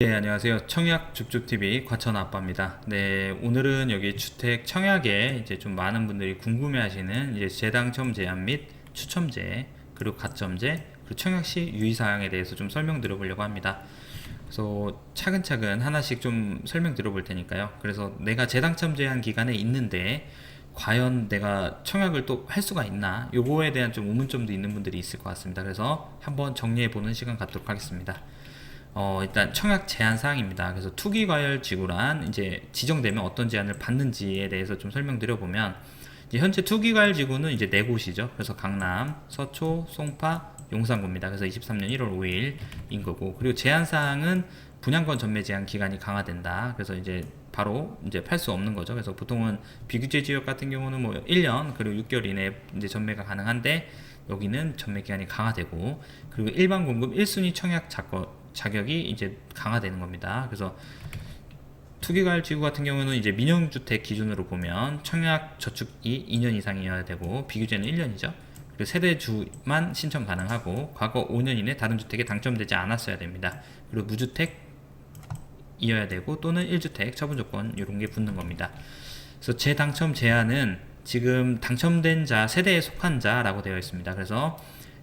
네, 안녕하세요. 청약 줍줍TV 과천 아빠입니다. 네, 오늘은 여기 주택 청약에 이제 좀 많은 분들이 궁금해 하시는 이제 재당첨 제한 및 추첨제, 그리고 가점제, 그리고 청약 시 유의사항에 대해서 좀 설명드려 보려고 합니다. 그래서 차근차근 하나씩 좀 설명드려 볼 테니까요. 그래서 내가 재당첨 제한 기간에 있는데 과연 내가 청약을 또 할 수가 있나? 요거에 대한 좀 의문점도 있는 분들이 있을 것 같습니다. 그래서 한번 정리해 보는 시간 갖도록 하겠습니다. 일단 청약 제한 사항입니다. 그래서 투기과열 지구란 이제 지정되면 어떤 제한을 받는지에 대해서 좀 설명드려 보면, 이제 현재 투기과열 지구는 이제 네 곳이죠. 그래서 강남, 서초, 송파, 용산구입니다. 그래서 23년 1월 5일인 거고, 그리고 제한 사항은 분양권 전매 제한 기간이 강화된다. 그래서 이제 바로 이제 팔 수 없는 거죠. 그래서 보통은 비규제 지역 같은 경우는 뭐 1년 그리고 6개월 이내 이제 전매가 가능한데, 여기는 전매 기간이 강화되고, 그리고 일반 공급 1순위 청약 자격이 이제 강화되는 겁니다. 그래서 투기과열 지구 같은 경우는 이제 민영주택 기준으로 보면 청약 저축이 2년 이상이어야 되고, 비규제는 1년이죠. 그리고 세대주만 신청 가능하고, 과거 5년 이내 다른 주택에 당첨되지 않았어야 됩니다. 그리고 무주택이어야 되고, 또는 1주택 처분 조건 이런 게 붙는 겁니다. 그래서 재당첨 제한은 지금 당첨된 자 세대에 속한 자라고 되어 있습니다. 그래서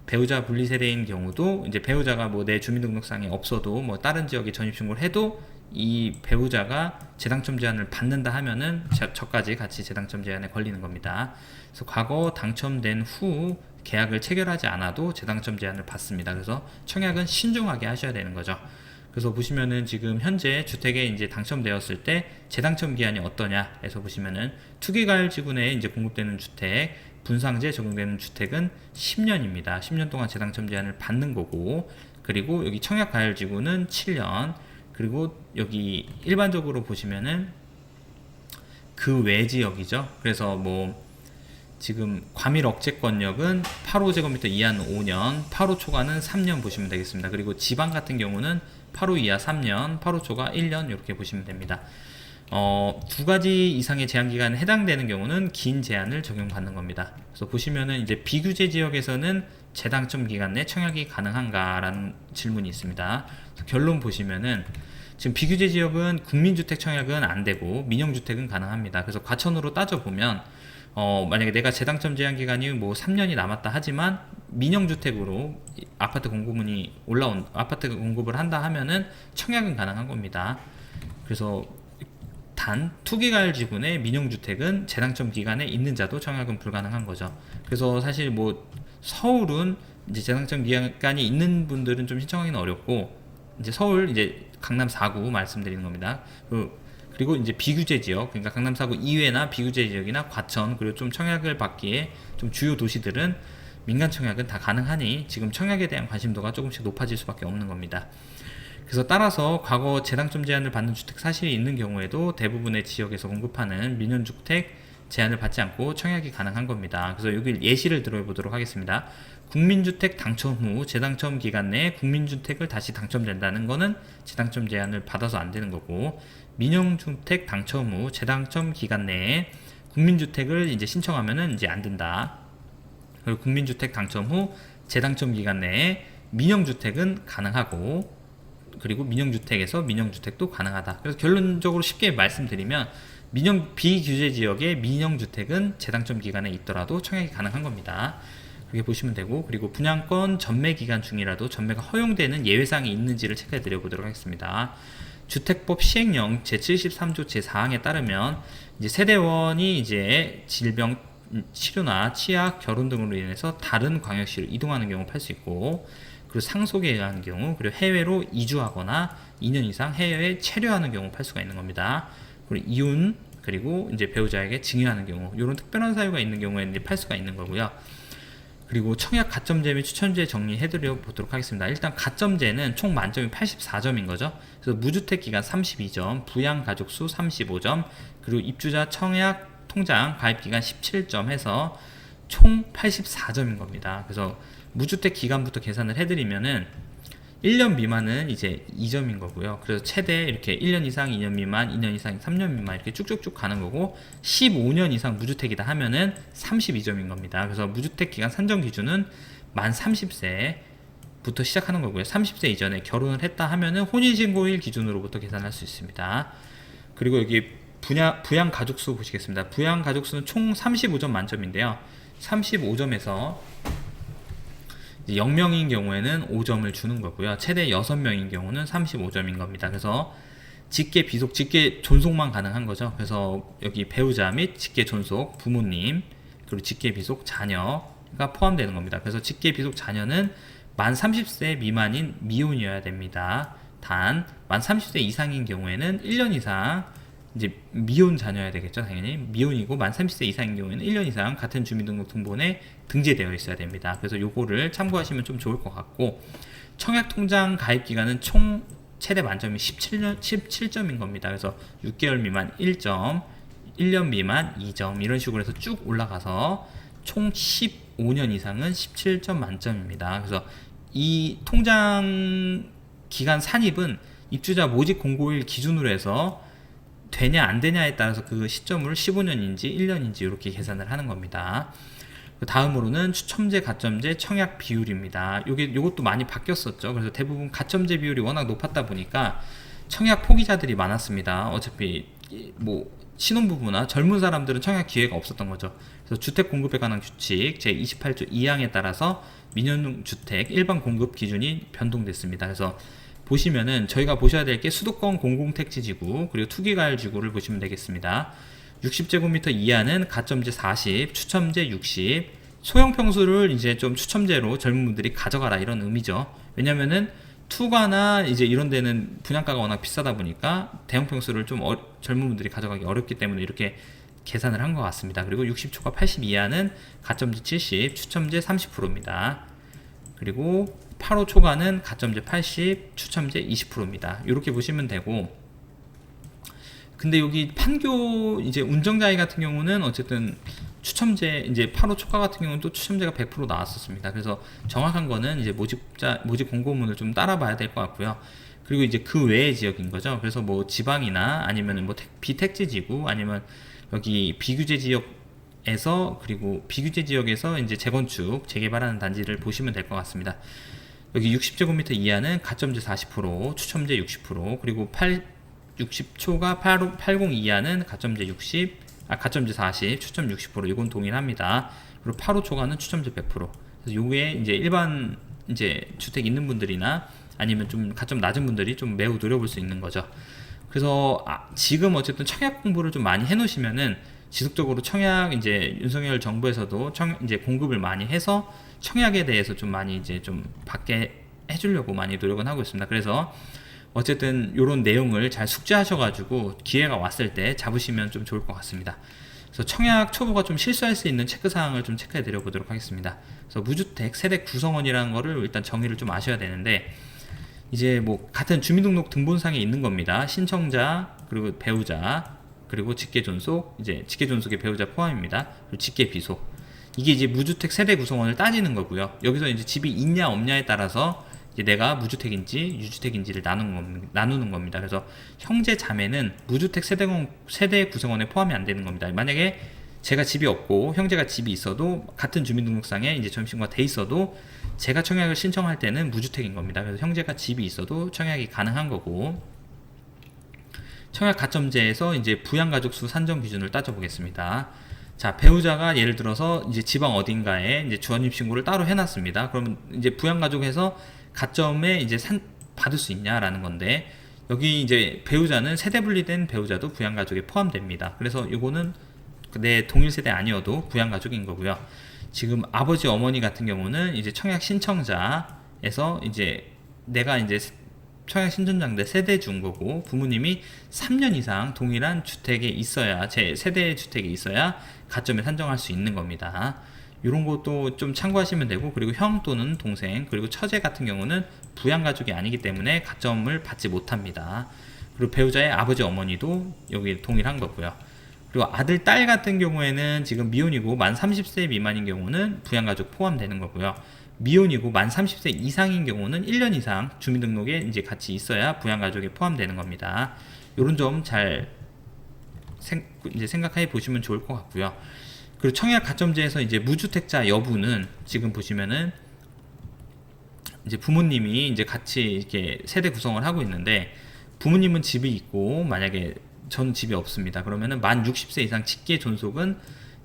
배우자 분리 세대인 경우도 이제 배우자가 뭐 내 주민등록상에 없어도 뭐 다른 지역에 전입신고를 해도 이 배우자가 재당첨 제한을 받는다 하면은 저까지 같이 재당첨 제한에 걸리는 겁니다. 그래서 과거 당첨된 후 계약을 체결하지 않아도 재당첨 제한을 받습니다. 그래서 청약은 신중하게 하셔야 되는 거죠. 그래서 보시면은 지금 현재 주택에 이제 당첨되었을 때 재당첨 기한이 어떠냐 해서 보시면은 투기과열 지구내에 이제 공급되는 주택, 분상제 적용되는 주택은 10년입니다. 10년 동안 재당첨 제한을 받는 거고, 그리고 여기 청약과열지구는 7년, 그리고 여기 일반적으로 보시면은 그 외 지역이죠. 그래서 뭐 지금 과밀 억제권역은 8호제곱미터 이하는 5년, 8호 초과는 3년 보시면 되겠습니다. 그리고 지방 같은 경우는 8호 이하 3년, 8호 초과 1년 이렇게 보시면 됩니다. 두 가지 이상의 제한 기간에 해당되는 경우는 긴 제한을 적용받는 겁니다. 그래서 보시면은 이제 비규제 지역에서는 재당첨 기간 내 청약이 가능한가라는 질문이 있습니다. 결론 보시면은 지금 비규제 지역은 국민주택 청약은 안 되고 민영주택은 가능합니다. 그래서 과천으로 따져보면 만약에 내가 재당첨 제한 기간이 뭐 3년이 남았다 하지만 민영주택으로 아파트 아파트 공급을 한다 하면은 청약은 가능한 겁니다. 그래서 단 투기과열 지구내 민영주택은 재당첨 기간에 있는 자도 청약은 불가능한 거죠. 그래서 사실 뭐 서울은 이제 재당첨 기간이 있는 분들은 좀 신청하기는 어렵고, 이제 서울 이제 강남 4구 말씀드리는 겁니다. 그리고 이제 비규제 지역, 그러니까 강남 4구 이외나 비규제 지역이나 과천, 그리고 좀 청약을 받기에 좀 주요 도시들은 민간 청약은 다 가능하니 지금 청약에 대한 관심도가 조금씩 높아질 수밖에 없는 겁니다. 그래서 따라서 과거 재당첨 제한을 받는 주택 사실이 있는 경우에도 대부분의 지역에서 공급하는 민영주택 제한을 받지 않고 청약이 가능한 겁니다. 그래서 여기 예시를 들어보도록 하겠습니다. 국민주택 당첨 후 재당첨 기간 내에 국민주택을 다시 당첨된다는 거는 재당첨 제한을 받아서 안 되는 거고, 민영주택 당첨 후 재당첨 기간 내에 국민주택을 이제 신청하면은 이제 안 된다. 그리고 국민주택 당첨 후 재당첨 기간 내에 민영주택은 가능하고, 그리고 민영주택에서 민영주택도 가능하다. 그래서 결론적으로 쉽게 말씀드리면 비규제 지역의 민영주택은 재당첨 기간에 있더라도 청약이 가능한 겁니다. 그렇게 보시면 되고, 그리고 분양권 전매 기간 중이라도 전매가 허용되는 예외사항이 있는지를 체크해 드려 보도록 하겠습니다. 주택법 시행령 제73조 제4항에 따르면 이제 세대원이 이제 질병 치료나 취약, 결혼 등으로 인해서 다른 광역시로 이동하는 경우 팔 수 있고, 그리고 상속에 의한 경우, 그리고 해외로 이주하거나 2년 이상 해외에 체류하는 경우 팔 수가 있는 겁니다. 그리고 이혼, 그리고 이제 배우자에게 증여하는 경우, 이런 특별한 사유가 있는 경우에는 이제 팔 수가 있는 거고요. 그리고 청약 가점제 및 추천제 정리해드려 보도록 하겠습니다. 일단 가점제는 총 만점이 84점인 거죠. 그래서 무주택 기간 32점, 부양 가족 수 35점, 그리고 입주자 청약 통장 가입 기간 17점 해서 총 84점인 겁니다. 그래서 무주택 기간부터 계산을 해드리면은 1년 미만은 이제 2점인 거고요. 그래서 최대 이렇게 1년 이상 2년 미만, 2년 이상 3년 미만 이렇게 쭉쭉쭉 가는 거고, 15년 이상 무주택이다 하면은 32점인 겁니다. 그래서 무주택 기간 산정 기준은 만 30세, 부터 시작하는 거고요. 30세 이전에 결혼을 했다 하면은 혼인신고일 기준으로부터 계산할 수 있습니다. 그리고 여기 부양 가족수 보시겠습니다. 부양 가족수는 총 35점 만점인데요. 35점에서 0명인 경우에는 5점을 주는 거고요. 최대 6명인 경우는 35점인 겁니다. 그래서 직계, 비속, 직계 존속만 가능한 거죠. 그래서 여기 배우자 및 직계 존속, 부모님, 그리고 직계, 비속, 자녀가 포함되는 겁니다. 그래서 직계, 비속, 자녀는 만 30세 미만인 미혼이어야 됩니다. 단, 만 30세 이상인 경우에는 1년 이상 이제 미혼 자녀여야 되겠죠. 당연히 미혼이고 만 30세 이상인 경우에는 1년 이상 같은 주민등록등본에 등재되어 있어야 됩니다. 그래서 요거를 참고하시면 좀 좋을 것 같고, 청약통장 가입기간은 총 최대 만점이 17점인 겁니다. 그래서 6개월 미만 1점, 1년 미만 2점 이런 식으로 해서 쭉 올라가서 총 15년 이상은 17점 만점입니다. 그래서 이 통장 기간 산입은 입주자 모집 공고일 기준으로 해서 되냐 안 되냐에 따라서 그 시점을 15년인지 1년인지 이렇게 계산을 하는 겁니다. 다음으로는 추첨제, 가점제, 청약 비율입니다. 요것도 많이 바뀌었었죠. 그래서 대부분 가점제 비율이 워낙 높았다 보니까 청약 포기자들이 많았습니다. 어차피 뭐 신혼부부나 젊은 사람들은 청약 기회가 없었던 거죠. 그래서 주택 공급에 관한 규칙 제28조 2항에 따라서 민영주택 일반 공급 기준이 변동됐습니다. 그래서 보시면은 저희가 보셔야 될 게 수도권 공공택지지구 그리고 투기가열지구를 보시면 되겠습니다. 60제곱미터 이하는 가점제 40, 추첨제 60, 소형 평수를 이제 좀 추첨제로 젊은 분들이 가져가라 이런 의미죠. 왜냐면은 투가나 이제 이런 데는 분양가가 워낙 비싸다 보니까 대형 평수를 좀 젊은 분들이 가져가기 어렵기 때문에 이렇게 계산을 한 것 같습니다. 그리고 60초과 80 이하는 가점제 70, 추첨제 30%입니다. 그리고 8호 초과는 가점제 80, 추첨제 20%입니다. 이렇게 보시면 되고, 근데 여기 판교 이제 운정자이 같은 경우는 어쨌든 추첨제 이제 8호 초과 같은 경우는 또 추첨제가 100% 나왔었습니다. 그래서 정확한 거는 이제 모집 공고문을 좀 따라봐야 될 것 같고요. 그리고 이제 그 외의 지역인 거죠. 그래서 뭐 지방이나 아니면 뭐 비택지 지구 아니면 여기 비규제 지역에서 그리고 비규제 지역에서 이제 재건축 재개발하는 단지를 보시면 될 것 같습니다. 여기 60제곱미터 이하는 가점제 40%, 추첨제 60%, 그리고 60초가 80 이하는 가점제 60, 가점제 40, 추첨 60%, 이건 동일합니다. 그리고 8호 초과는 추첨제 100%. 그래서 요게 이제 일반 이제 주택 있는 분들이나 아니면 좀 가점 낮은 분들이 좀 매우 노려볼 수 있는 거죠. 그래서 지금 어쨌든 청약 공부를 좀 많이 해놓으시면은 지속적으로 청약 이제 윤석열 정부에서도 이제 공급을 많이 해서 청약에 대해서 좀 많이 이제 좀 받게 해주려고 많이 노력은 하고 있습니다. 그래서 어쨌든 이런 내용을 잘 숙지하셔가지고 기회가 왔을 때 잡으시면 좀 좋을 것 같습니다. 그래서 청약 초보가 좀 실수할 수 있는 체크사항을 좀 체크해 드려 보도록 하겠습니다. 그래서 무주택 세대 구성원이라는 거를 일단 정의를 좀 아셔야 되는데, 이제 뭐 같은 주민등록 등본상에 있는 겁니다. 신청자 그리고 배우자 그리고 직계존속, 이제 직계존속의 배우자 포함입니다. 그리고 직계비속, 이게 이제 무주택 세대 구성원을 따지는 거고요. 여기서 이제 집이 있냐 없냐에 따라서 이제 내가 무주택인지 유주택인지를 나누는 겁니다. 그래서 형제 자매는 무주택 세대 구성원에 포함이 안 되는 겁니다. 만약에 제가 집이 없고 형제가 집이 있어도 같은 주민등록상에 이제 점심과 돼 있어도 제가 청약을 신청할 때는 무주택인 겁니다. 그래서 형제가 집이 있어도 청약이 가능한 거고, 청약 가점제에서 이제 부양가족수 산정 기준을 따져보겠습니다. 자, 배우자가 예를 들어서 이제 지방 어딘가에 이제 주원임 신고를 따로 해놨습니다. 그러면 이제 부양가족에서 가점에 이제 받을 수 있냐라는 건데, 여기 이제 배우자는 세대 분리된 배우자도 부양가족에 포함됩니다. 그래서 이거는 내 동일 세대 아니어도 부양가족인 거고요. 지금 아버지 어머니 같은 경우는 이제 청약 신청자에서 이제 내가 이제 청약 신청자인데 세대 준 거고, 부모님이 3년 이상 동일한 주택에 있어야, 제 세대 주택에 있어야 가점에 산정할 수 있는 겁니다. 이런 것도 좀 참고하시면 되고, 그리고 형 또는 동생 그리고 처제 같은 경우는 부양가족이 아니기 때문에 가점을 받지 못합니다. 그리고 배우자의 아버지 어머니도 여기 동일한 거고요. 그리고 아들 딸 같은 경우에는 지금 미혼이고 만 30세 미만인 경우는 부양가족 포함되는 거고요. 미혼이고 만 30세 이상인 경우는 1년 이상 주민등록에 이제 같이 있어야 부양가족에 포함되는 겁니다. 이런 점 잘 이제 생각해 보시면 좋을 것 같고요. 그리고 청약 가점제에서 이제 무주택자 여부는 지금 보시면은 이제 부모님이 이제 같이 이렇게 세대 구성을 하고 있는데, 부모님은 집이 있고 만약에 전 집이 없습니다. 그러면은 만 60세 이상 직계 존속은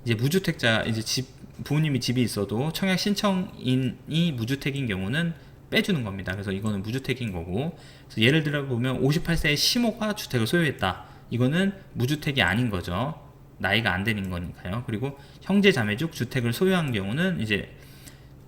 이제 무주택자, 이제 부모님이 집이 있어도 청약 신청인이 무주택인 경우는 빼주는 겁니다. 그래서 이거는 무주택인 거고, 그래서 예를 들어 보면 58세의 시모가 주택을 소유했다. 이거는 무주택이 아닌 거죠. 나이가 안 되는 거니까요. 그리고 형제 자매중 주택을 소유한 경우는 이제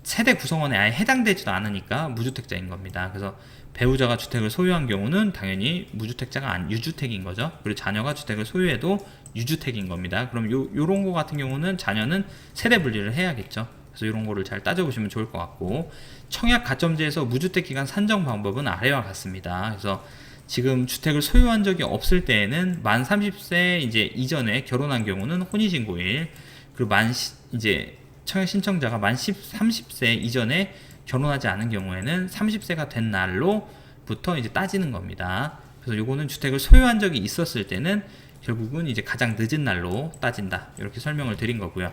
세대 구성원에 아예 해당되지도 않으니까 무주택자인 겁니다. 그래서 배우자가 주택을 소유한 경우는 당연히 무주택자가 유주택인 거죠. 그리고 자녀가 주택을 소유해도 유주택인 겁니다. 그럼 요런 거 같은 경우는 자녀는 세대 분리를 해야겠죠. 그래서 이런 거를 잘 따져보시면 좋을 것 같고, 청약 가점제에서 무주택 기간 산정 방법은 아래와 같습니다. 그래서 지금 주택을 소유한 적이 없을 때에는 만 30세 이제 이전에 결혼한 경우는 혼인신고일, 그리고 이제 청약 신청자가 만 30세 이전에 결혼하지 않은 경우에는 30세가 된 날로부터 이제 따지는 겁니다. 그래서 요거는 주택을 소유한 적이 있었을 때는 결국은 이제 가장 늦은 날로 따진다. 이렇게 설명을 드린 거고요.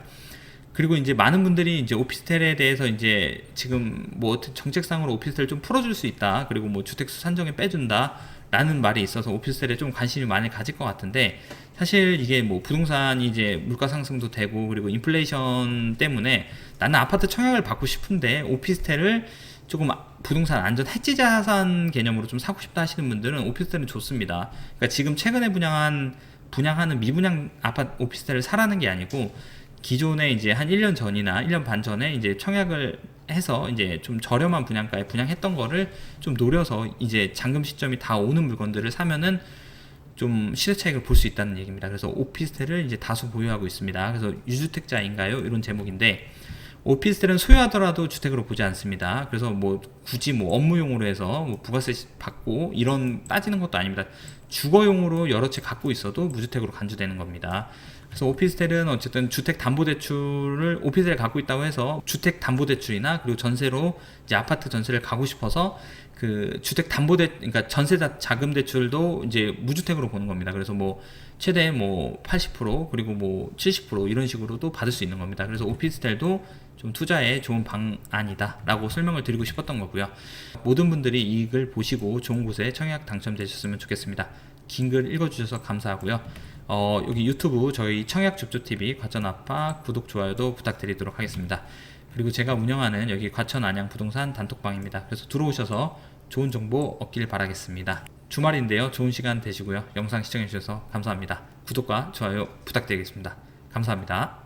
그리고 이제 많은 분들이 이제 오피스텔에 대해서 이제 지금 뭐 정책상으로 오피스텔 좀 풀어줄 수 있다. 그리고 뭐 주택수 산정에 빼준다. 라는 말이 있어서 오피스텔에 좀 관심이 많이 가질 것 같은데, 사실 이게 뭐 부동산이 이제 물가 상승도 되고 그리고 인플레이션 때문에 나는 아파트 청약을 받고 싶은데 오피스텔을 조금 부동산 안전 해지 자산 개념으로 좀 사고 싶다 하시는 분들은 오피스텔은 좋습니다. 그러니까 지금 최근에 분양하는 미분양 아파트 오피스텔을 사라는 게 아니고, 기존에 이제 한 1년 전이나 1년 반 전에 이제 청약을 해서 이제 좀 저렴한 분양가에 분양했던 거를 좀 노려서 이제 잔금 시점이 다 오는 물건들을 사면은 좀 시세 차익을 볼 수 있다는 얘기입니다. 그래서 오피스텔을 이제 다수 보유하고 있습니다. 그래서 유주택자인가요? 이런 제목인데, 오피스텔은 소유하더라도 주택으로 보지 않습니다. 그래서 뭐 굳이 뭐 업무용으로 해서 뭐 부가세 받고 이런 따지는 것도 아닙니다. 주거용으로 여러 채 갖고 있어도 무주택으로 간주되는 겁니다. 그래서 오피스텔은 어쨌든 주택담보대출을 오피스텔에 갖고 있다고 해서 주택담보대출이나 그리고 전세로 이제 아파트 전세를 가고 싶어서 그 그러니까 전세 자금 대출도 이제 무주택으로 보는 겁니다. 그래서 뭐 최대 뭐 80% 그리고 뭐 70% 이런 식으로도 받을 수 있는 겁니다. 그래서 오피스텔도 좀 투자에 좋은 방안이다라고 설명을 드리고 싶었던 거고요. 모든 분들이 이 글 보시고 좋은 곳에 청약 당첨되셨으면 좋겠습니다. 긴 글 읽어주셔서 감사하고요. 여기 유튜브 저희 청약줍줍TV 과천아파 구독, 좋아요도 부탁드리도록 하겠습니다. 그리고 제가 운영하는 여기 과천 안양 부동산 단톡방입니다. 그래서 들어오셔서 좋은 정보 얻길 바라겠습니다. 주말인데요. 좋은 시간 되시고요. 영상 시청해주셔서 감사합니다. 구독과 좋아요 부탁드리겠습니다. 감사합니다.